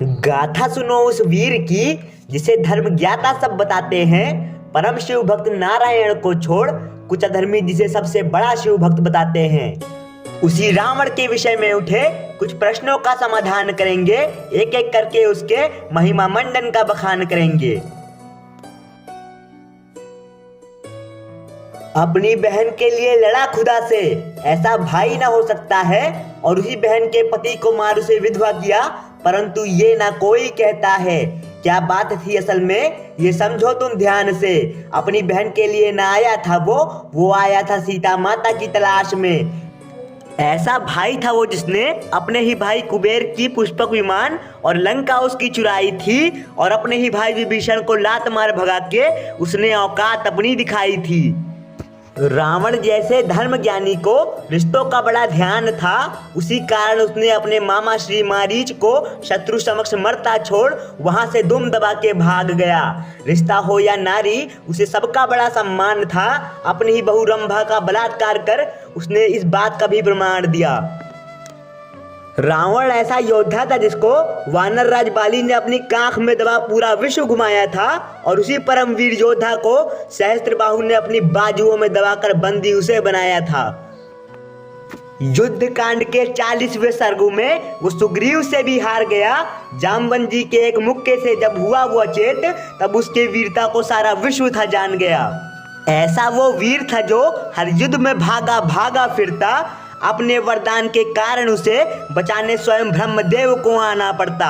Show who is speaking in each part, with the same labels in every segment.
Speaker 1: गाथा सुनो उस वीर की जिसे धर्म ज्ञाता सब बताते हैं। परम शिव भक्त नारायण को छोड़ कुछ अधर्मी जिसे सबसे बड़ा शिव भक्त बताते हैं। उसी रावण के विषय में उठे कुछ प्रश्नों का समाधान करेंगे, एक एक करके उसके महिमा मंडन का बखान करेंगे। अपनी बहन के लिए लड़ा खुदा से, ऐसा भाई ना हो सकता है, और उसी बहन के पति को मार उसे विधवा किया, परंतु ये ना कोई कहता है। क्या बात थी असल में ये समझो तुम ध्यान से। अपनी बहन के लिए ना आया था वो आया था सीता माता की तलाश में। ऐसा भाई था वो जिसने अपने ही भाई कुबेर की पुष्पक विमान और लंका उसकी चुराई थी, और अपने ही भाई विभीषण को लात मार भगा के उसने औकात अपनी दिखाई थी। रावण जैसे धर्म ज्ञानी को रिश्तों का बड़ा ध्यान था, उसी कारण उसने अपने मामा श्री मारीच को शत्रु समक्ष मरता छोड़ वहां से दुम दबा के भाग गया। रिश्ता हो या नारी, उसे सबका बड़ा सम्मान था। अपनी ही बहू रंभा का बलात्कार कर उसने इस बात का भी प्रमाण दिया। रावण ऐसा योद्धा था जिसको वानर राज बाली ने अपनी काख में दबा पूरा विश्व घुमाया था, और उसी परम वीर योद्धा को सहस्त्रबाहु ने अपनी बाजुओं में दबाकर बंदी उसे बनाया था। युद्ध कांड के 40वें सर्ग में वो सुग्रीव से भी हार गया। जामवंत जी के एक मुक्के से जब हुआ वो अचेत, तब उसके वीरता को सारा विश्व था जान गया। ऐसा वो वीर था जो हर युद्ध में भागा भागा फिरता, अपने वरदान के कारण उसे बचाने स्वयं ब्रह्मदेव को आना पड़ता।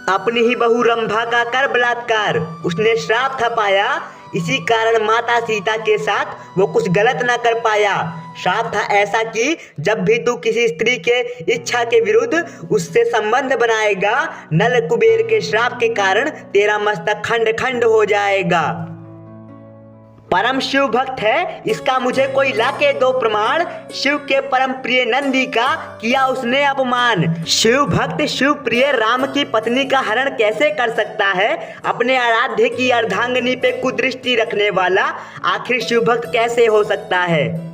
Speaker 1: अपनी ही बहू रंभा का कर बलात्कार उसने श्राप था पाया, इसी कारण माता सीता के साथ वो कुछ गलत ना कर पाया। श्राप था ऐसा कि जब भी तू किसी स्त्री के इच्छा के विरुद्ध उससे संबंध बनाएगा, नल कुबेर के श्राप के कारण तेरा मस्तक खंड खंड हो जाएगा। परम शिव भक्त है इसका मुझे कोई लाके दो प्रमाण, शिव के परम प्रिय नंदी का किया उसने अपमान। शिव भक्त शिव प्रिय राम की पत्नी का हरण कैसे कर सकता है? अपने आराध्य की अर्धांगिनी पे कुदृष्टि रखने वाला आखिर शिव भक्त कैसे हो सकता है?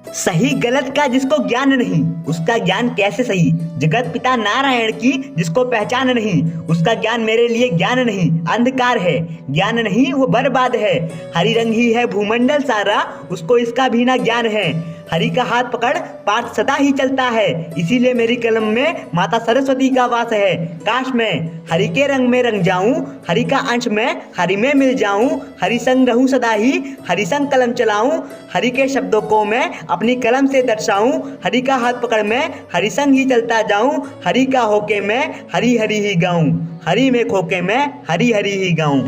Speaker 1: सही गलत का जिसको ज्ञान नहीं, उसका ज्ञान कैसे सही? जगत पिता नारायण की जिसको पहचान नहीं, उसका ज्ञान मेरे लिए ज्ञान नहीं, अंधकार है। ज्ञान नहीं वो बर्बाद है। हरि रंग ही है भूमंडल सारा, उसको इसका भी ना ज्ञान है। हरि का हाथ पकड़ पाठ सदा ही चलता है, इसीलिए मेरी कलम में माता सरस्वती का वास है। काश मैं हरि के रंग में रंग जाऊं, हरि का अंश मैं हरि में मिल जाऊं, हरि संग रहूं सदा ही, हरि संग कलम चलाऊं, हरि के शब्दों को मैं अपनी कलम से दर्शाऊं, हरि का हाथ पकड़ मैं हरि संग ही चलता जाऊं, हरि का होके मैं हरि हरि ही गाऊं, हरि में खोके मैं हरि हरि ही गाऊं।